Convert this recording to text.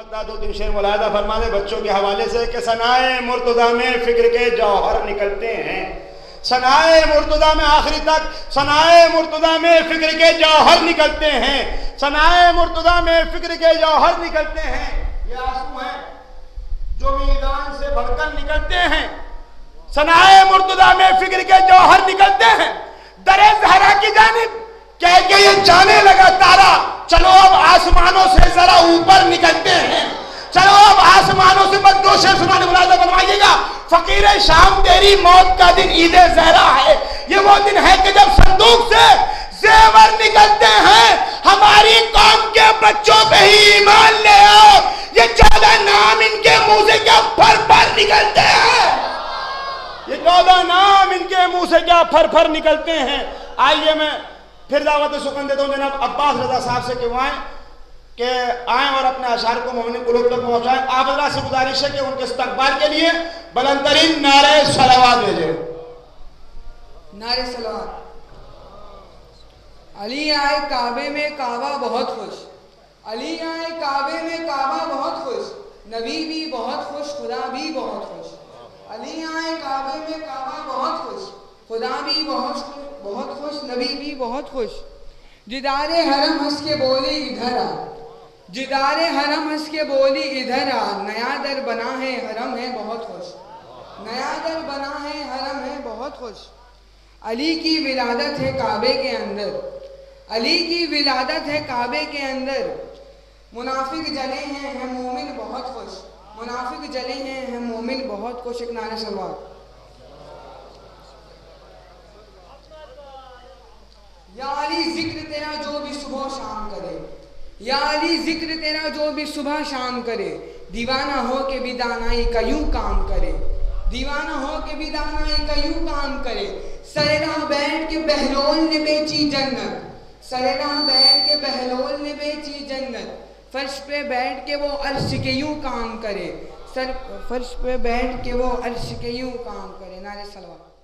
मकता दो तीन शेर मुलाहिजा फरमा दे बच्चों के हवाले से कि सनाए मुर्तज़ा में फिक्र के जौहर निकलते हैं। सनाए मुर्तज़ा में आखिरी तक सनाए मुर्तज़ा में फिक्र के जौहर निकलते हैं। सनाए मुर्तज़ा में फिक्र के जौहर निकलते हैं। ये आंसू हैं जो मीदान से भड़कर निकलते हैं। सनाए मुर्तज़ा में फिक्र के जौहर निकलते हैं। दरे ज़हरा की जानिब कह के ये जाने लगा तारा, चलो अब आसमानों से जरा ऊपर निकलते हैं। चलो अब आसमानों से बस दो शेर सुनाने मुलाहिजा फरमाइएगा। फकीर शाम तेरी मौत का दिन ईद ज़हरा है। ये वो दिन है कि जब संदूक से जेवर निकलते हैं। हमारी कौम के बच्चों पे ही ईमान ले आओ। ये 14 नाम इनके मुंह से क्या फर फर निकलते हैं। ये 14 नाम इनके मुंह से क्या फर फर निकलते हैं। आइए मैं फिर दावत सुकन देता हूँ जनाब अब्बास रजा साहब से कि वो आए कि आए और अपने अशार को मोमिन कुलूब तक पहुँचाएं। आप अल्लाह से गुजारिश है कि उनके इस्तकबाल के लिए बुलंदतरीन नारे सलावत भेजें। नारे सलावत। अली आए काबे में काबा बहुत खुश। अली आए काबे में काबा बहुत खुश। नबी भी बहुत खुश, खुदा भी बहुत खुश। अली आए काबे में काबा बहुत खुश, खुदा भी बहुत खुश, नबी भी बहुत खुश। जिदारे हरम हंस के बोली इधर आ। जिदारे हरम हंस के बोली इधर आ। नया दर बना है हरम है बहुत खुश। नया दर बना है हरम है बहुत खुश। अली की विलादत है काबे के अंदर। अली की विलादत है काबे के अंदर। मुनाफिक जले हैं मोमिन बहुत खुश। मुनाफिक जले हैं मोमिन बहुत खुश। एक नारे सलवात। या अली जिक्र तेरा जो भी सुबह शाम करे। या अली जिक्र तेरा जो भी सुबह शाम करे। दीवाना हो के भी दानाई का यूं काम करे। दीवाना हो के भी दानाई का यूं काम करे। सरेरा बैठ के बहलोल ने बेची जन्नत। सरेरा बैठ के बहलोल ने बेची जन्नत। फर्श पे बैठ के वो अर्श के यूं काम करे। फर्श पे बैठ के वो अर्श के यूं काम करे। नारे सलवात।